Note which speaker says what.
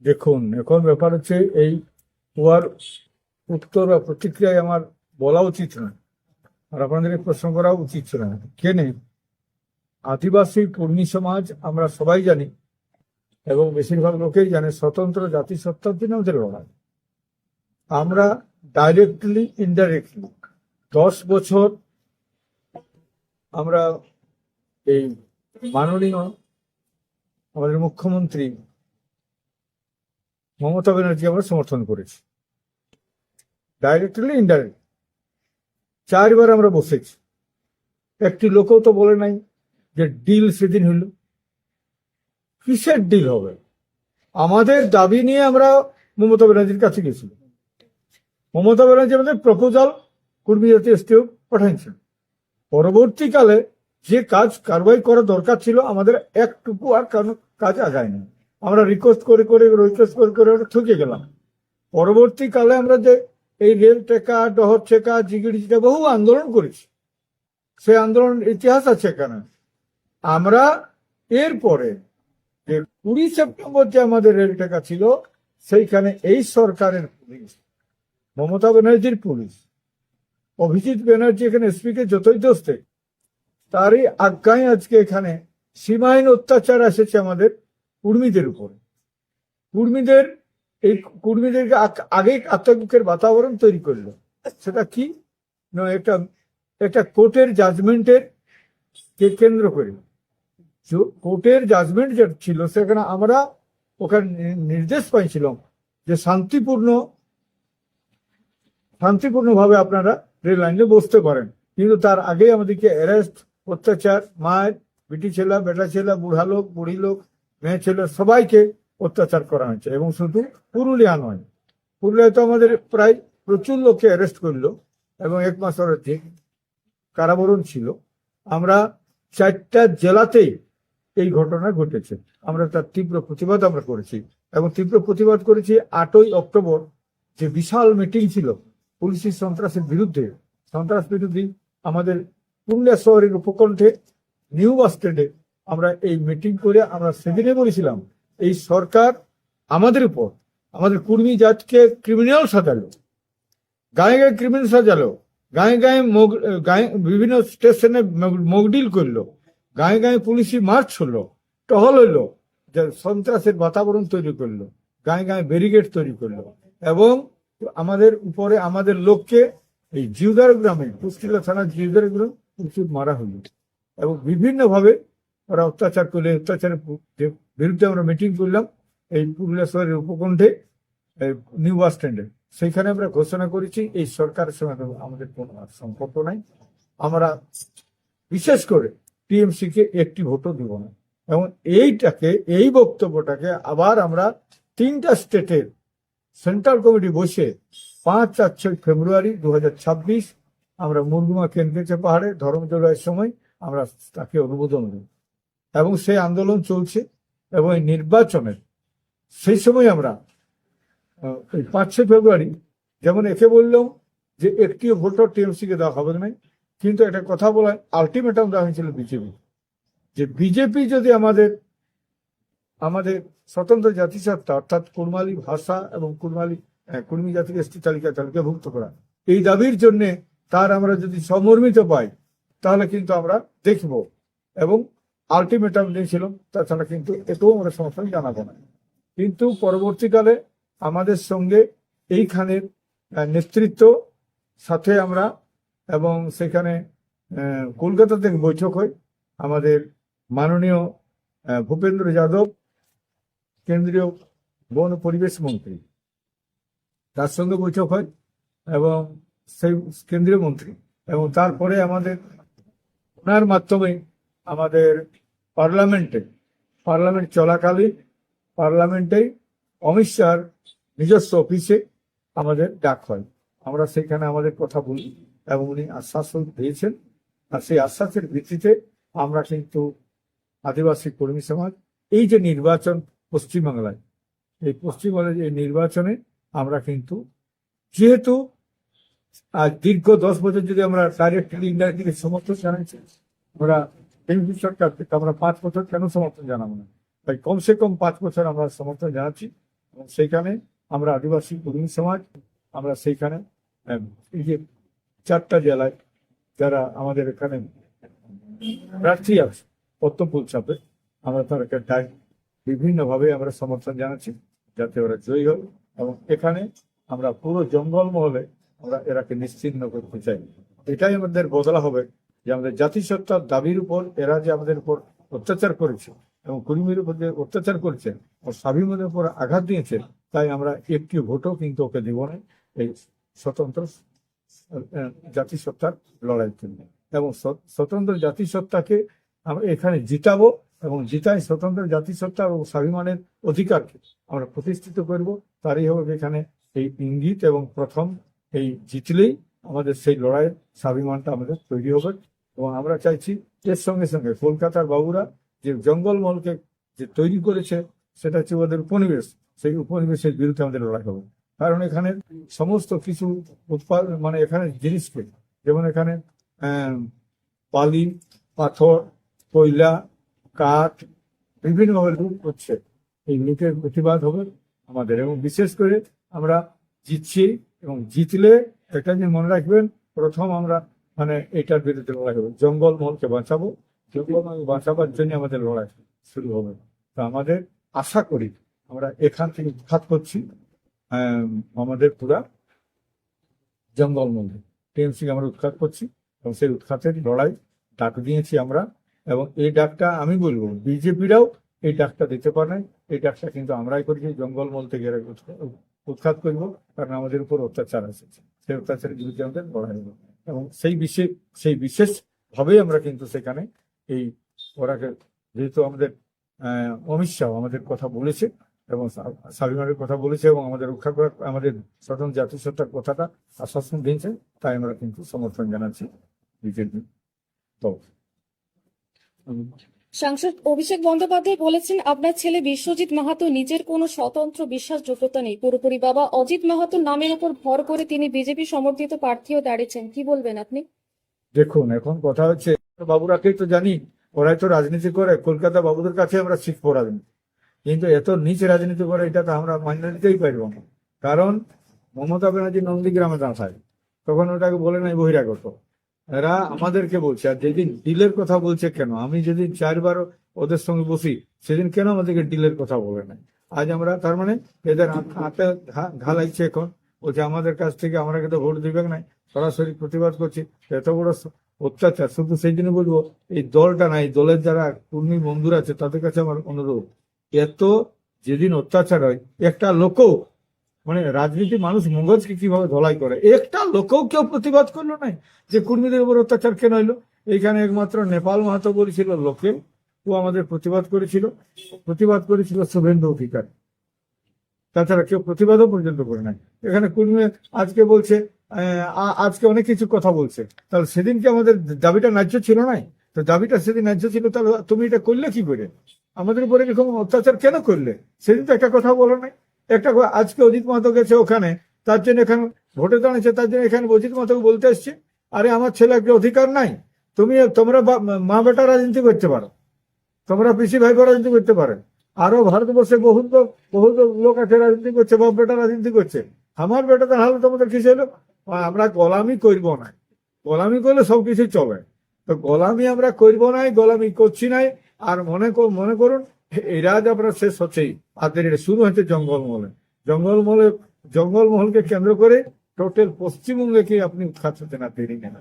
Speaker 1: দেখুন, এখন ব্যাপার হচ্ছে এই উহার উত্তর বা প্রতিক্রিয়ায় আমার বলা উচিত না, আর আপনাদেরকে প্রশ্ন করা উচিত ছিল না। কেনে আদিবাসী কর্মী সমাজ আমরা সবাই জানি, এবং বেশিরভাগ লোকেই জানে, স্বতন্ত্র জাতিসত্তার জন্য আমাদের লড়াই। আমরা ডাইরেক্টলি ইনডাইরেক্টলি 10 বছর আমরা এই মাননীয় আমাদের মুখ্যমন্ত্রী মমতা ব্যানার্জি আমরা সমর্থন করেছি, ডাইরেক্টলি ইনডাইরেক্ট। 4বার আমরা বসেছি, একটি লোকও তো বলে নাই যে ডিল সেদিন হইল। কিসের ডিল হবে? আমাদের দাবি নিয়ে আমরা মমতা ব্যানার্জির কাছে গেছিল। মমতা ব্যানার্জি আমাদের প্রপোজাল কর্মী জাতি এসটিও পাঠাইছেন। পরবর্তীকালে যে কারবাই করা দরকার ছিল, আমাদের একটুকু আর কাজ আগায় না। আমরা রিকোয়েস্ট করে আমরা ঠকে গেলাম। পরবর্তীকালে আমরা যে এই রেল টেকা, ডহর টেকা, জিগিড়িটা বহু আন্দোলন করেছি, সেই আন্দোলনের ইতিহাস আছে এখানে। আমরা এরপরে যে 20 সেপ্টেম্বর যে আমাদের রেল টেকা ছিল, সেইখানে এই সরকারের পুলিশ, মমতা ব্যানার্জির পুলিশ, অভিজিৎ ব্যানার্জি এখানে এসপি কে যতই দোষে, তারই আজ্ঞায় আজকে এখানে সীমাহীন অত্যাচার এসেছে আমাদের কুর্মীদের উপরে। কুর্মীদেরকে আগে আতঙ্কের বাতাবরণ তৈরি করলো। সেটা কি না, একটা কোর্টের জাজমেন্টের কে কেন্দ্র করে, কোর্টের জাজমেন্ট যেটা ছিল, সেখানে আমরা ওখানে নির্দেশ পাইছিলাম যে শান্তিপূর্ণভাবে আপনারা রেল লাইনে বসতে পারেন। কিন্তু তার আগে আমাদেরকে অ্যারেস্ট, অত্যাচার, মায়ের, বিটি ছেলে, বেটা ছেলে, বুড়া লোক, বুড়ি লোক, মেয়ে ছেলে, সবাইকে অত্যাচার করা হয়েছে। এবং শুধু পুরুলিয়া নয়, পুরুলিয়ায় তো আমাদের প্রায় প্রচুর লোককে অ্যারেস্ট করলো এবং 1 মাসের অধিক কারাবরণ ছিল। আমরা 4টা জেলাতেই এই ঘটনা ঘটেছে। আমরা তার তীব্র প্রতিবাদ আমরা করেছি, এবং তীব্র প্রতিবাদ করেছি 8ই অক্টোবর যে বিশাল মিটিং ছিল পুলিশি সন্ত্রাসের বিরুদ্ধে, সন্ত্রাস বিরোধী আমাদের পুরুলিয়া শহরের উপকণ্ঠে নিউ বাস স্ট্যান্ডে আমরা এই মিটিং করে আমরা সেদিনে বলেছিলাম, এই সরকার আমাদের উপর, আমাদের কর্মী জাতকে ক্রিমিনাল সাজালো, গায়ে গায়ে ক্রিমিনাল সাজালো, গায়ে গায়ে বিভিন্ন স্টেশনে মকডিল করলো, গায়ে গায়ে পুলিশি মার্চ হলো, টহল হইলো, যে সন্ত্রাসের বাতাবরণ তৈরি করলো, গায়ে গায়ে ব্যারিকেড তৈরি করলো, এবং আমাদের উপরে আমাদের লোককে এই জিউদার গ্রামে, কুষ্টিলা থানার জিউদার গ্রামে প্রচুর মারা হলো, এবং বিভিন্ন ভাবে ওরা অত্যাচার করলে। অত্যাচারের বিরুদ্ধে আমরা মিটিং করলাম এই পুরুলিয়া শহরের উপকণ্ঠে নিউ বাস স্ট্যান্ডে। সেইখানে আমরা ঘোষণা করেছি এই সরকারের সঙ্গে আমাদের কোনো সম্পর্ক নাই, আমরা বিশেষ করে টিএমসি কে একটি ভোটও দিব না। এবং এই বক্তব্যটাকে আবার আমরা 3টা স্টেটের সেন্ট্রাল কমিটি বসে 5 আর 6 ফেব্রুয়ারি 2026 আমরা মুরগুমা কেন্দ্রীয় পাহাড়ে ধর্মজয়ের সময় আমরা তাকে অনুমোদন দেব, এবং সেই আন্দোলন চলছে। এবং এই নির্বাচনের সেই সময় আমরা 5 ফেব্রুয়ারি, যেমন একে বললাম যে একটিও ভোটও টিএমসি কে দেওয়া হবে না, কিন্তু একটা কথা বলা, আলটিমেটাম দেওয়া হয়েছিল বিজেপি, যে বিজেপি যদি আমাদের স্বতন্ত্র জাতিসত্তা অর্থাৎ কুড়মালি ভাষা এবং কুর্মী জাতির এসটি তালিকাভুক্ত করা, এই দাবির জন্য তার আমরা যদি সমর্মিত পাই, তাহলে কিন্তু আমরা দেখব। এবং আলটিমেটাম দিয়েছিলাম, তাছাড়া কিন্তু এটাও আমরা সমর্থন জানাবো না। কিন্তু পরবর্তীকালে আমাদের সঙ্গে এইখানের নেতৃত্ব সাথে আমরা, এবং সেখানে কলকাতাতে বৈঠক হয় আমাদের মাননীয় ভূপেন্দ্র যাদব, কেন্দ্রীয় বন পরিবেশ মন্ত্রী, তার সঙ্গে বৈঠক হয়, এবং সেই কেন্দ্রীয় মন্ত্রী, এবং তারপরে আমাদের ওনার মাধ্যমে আমাদের পার্লামেন্ট চলাকালীন পার্লামেন্টে অমিত শাহর নিজস্ব অফিসে আমাদের ডাক হয়। আমরা সেখানে আমাদের কথা বলি, এবং উনি আশ্বাস দিয়েছেন। আর সেই আশ্বাসের ভিত্তিতে আমরা কিন্তু আদিবাসী কর্মী সমাজ এই যে নির্বাচন পশ্চিমবাংলায়, এই নির্বাচনে আমরা কিন্তু, যেহেতু আজ দীর্ঘ 10 বছর যদি আমরা ডাইরেক্টলি ইনডাইরেক্টলি সমর্থন জানাচ্ছি, আমরা সরকার থেকে আমরা 5 বছর কেন সমর্থন জানাবো না? তাই কমসে কম 5 বছর আমরা সমর্থন জানাচ্ছি। এবং সেইখানে আমরা আদিবাসী কর্মী সমাজ আমরা সেইখানে এই যে 4টা জেলায় যারা আমাদের এখানে প্রার্থী আছে পদ্মফুল চাপে, আমরা তাদেরকে বিভিন্নভাবে আমরা সমর্থন জানাচ্ছি যাতে ওরা জয়ী হয়। এবং এখানে আমরা পুরো জঙ্গলমহলে আমরা এরাকে নিশ্চিহ্ন করতে চাই। এটাই আমাদের বদলা হবে যে আমাদের জাতিসত্তার দাবির উপর এরা যে আমাদের উপর অত্যাচার করেছে এবং কর্মীর উপর যে অত্যাচার করেছে ও স্বাভিমানের উপর আঘাত দিয়েছে, তাই আমরা একটি ভোটও কিন্তু ওকে দিব না এই স্বতন্ত্র জাতিসত্তার লড়াইয়ের জন্য। এবং স্বতন্ত্র জাতিসত্তাকে আমরা এখানে জিতাবো এবং জিতাই স্বতন্ত্র জাতিসত্তা ও স্বাভিমানের অধিকারকে আমরা প্রতিষ্ঠিত করব। তারই হবে এখানে এই ইঙ্গিত এবং প্রথম এই জিতলেই আমাদের সেই লড়াইয়ের স্বাভিমানটা আমাদের তৈরি হবে। এবং আমরা চাইছি এর সঙ্গে সঙ্গে কলকাতার বাবুরা যে জঙ্গলমহলকে যে তৈরি করেছে সেটা হচ্ছে ওদের উপনিবেশ, সেই উপনিবেশের বিরুদ্ধে আমাদের লড়াই হবে। কারণ এখানে সমস্ত কিছু উৎপাদন মানে এখানে জিনিসকে যেমন এখানে বালি, পাথর, কয়লা, কাঠ বিভিন্নভাবে লুট করছে, এই লুটের প্রতিবাদ হবে আমাদের। এবং বিশেষ করে আমরা জিতছি এবং জিতলে একটা যে মনে রাখবেন, প্রথম আমরা মানে এটার বিরুদ্ধে লড়াই হবে, জঙ্গলমহলকে বাঁচাবো। জঙ্গলমহল বাঁচাবার জন্য আমাদের লড়াই শুরু হবে। তো আমাদের আশা করি আমরা এখান থেকে উৎখাত করছি আমাদের পুরা জঙ্গলমহল টিএমসি আমরা উৎখাত করছি এবং সেই উৎখাতের লড়াই ডাক দিয়েছি আমরা। এবং এই ডাকটা আমি বলবো বিজেপিরাও এই ডাকটা দিতে পারে নাই, এই ডাকটা কিন্তু আমরাই করেছি জঙ্গলমহল থেকে উৎখাত করবো, কারণ আমাদের উপর অত্যাচার আছে, সেই অত্যাচারের বিরুদ্ধে আমাদের লড়াই হবে। এবং সেই বিশেষ ভাবেই আমরা কিন্তু সেখানে এই ওরাকে যেহেতু আমাদের অমিত শাহ আমাদের কথা বলেছে এবং স্বাভিমানের কথা বলেছে এবং আমাদের রক্ষা করার আমাদের স্বতন্ত্র জাতিসত্তার কথাটা আশ্বাসন দিয়েছে, তাই আমরা কিন্তু সমর্থন জানাচ্ছি বিজেপি। তো
Speaker 2: সাংসদ অভিষেক বন্দ্যোপাধ্যায় বলেছেন আপনার ছেলে বিশ্বজিৎ মাহাতো নিজের কোনো স্বতন্ত্র বিশ্বাসযোগ্যতা নেই, পুরোপুরি বাবা অজিত মাহাতোর নামের উপর ভর করে তিনি বিজেপি সমর্থিত প্রার্থীও দাঁড়িয়েছেন, কি বলবেন আপনি?
Speaker 1: দেখুন, এখন কথা হচ্ছে বাবুরাকেই তো জানি, ওরাই তো রাজনীতি করে, কলকাতা বাবুদের কাছে আমরা শিখবো রাজনীতি, কিন্তু এত নিচে রাজনীতি করে এটা তো আমরা মান্য নিতেই পারবো না। কারণ মমতা ব্যানার্জি নন্দীগ্রামে দাঁড়ায়, তখন ওটাকে বলে নাই বহিরাগত, এরা আমাদেরকে বলছে। আর যেদিন ডিলের কথা বলছে, কেন আমি যেদিন 4বার ওদের সঙ্গে বসি সেদিন কেন আমাদেরকে ডিলের কথা বলে নাই? আজ আমরা তার মানে এদের হাতে ঘা লাগছে, এখন বলছে আমাদের কাছ থেকে আমরা কিন্তু ভোট দিবে নাই, সরাসরি প্রতিবাদ করছি। এত বড় অত্যাচার, শুধু সেই জন্য বলবো এই দলটা নাই, দলের যারা কর্মী বন্ধুরা আছে তাদের কাছে আমার অনুরোধ, এত যেদিন অত্যাচার হয় একটা লোকও মানে রাজনীতি মানুষ মগজকে কিভাবে ধলাই করে, একটা লোকও কেউ প্রতিবাদ করলো নাই যে কর্মীদের উপর অত্যাচার কেন হইলো। এইখানে একমাত্র নেপাল মাহাতো বলেছিল লোকে, ও আমাদের প্রতিবাদ করেছিল শুভেন্দু অধিকারী, তাছাড়া কেউ প্রতিবাদও পর্যন্ত করে নাই। এখানে কর্মী আজকে বলছে আজকে অনেক কিছু কথা বলছে, তাহলে সেদিনকে আমাদের দাবিটা ন্যায্য ছিল নাই? তো দাবিটা সেদিন ন্যায্য ছিল, তাহলে তুমি এটা করলে কি করে? আমাদের উপরে এরকম অত্যাচার কেন করলে? সেদিন তো একটা কথা বলো নাই। একটা আজকে অজিত মাহাতো গেছে ওখানে, তার জন্য এখানে ভোটে দাঁড়িয়েছে, তার জন্য এখানে অজিত মাহাতোকে বলতে এসছে আরে আমার ছেলে একটা অধিকার নাই, তোমরা মা বেটা রাজনীতি করতে পারো, তোমরা পিসি ভাই রাজনীতি করতে পারে, আরো ভারতবর্ষে বহু লোক আছে রাজনীতি করছে, বাপ বেটা রাজনীতি করছে, আমার বেটাতে হাল তোমাদের কিছু হলো? আমরা গোলামি করব না, গোলামি করলে সবকিছু চলে, তো গোলামি আমরা করব নাই, গোলামি করছি নাই। আর মনে করুন এই রাজ আপনার শেষ হচ্ছেই, আর এটা শুরু হচ্ছে জঙ্গলমহলকে কেন্দ্র করে টোটাল পশ্চিমবঙ্গকে আপনি উৎখাত হতে না দেরি না।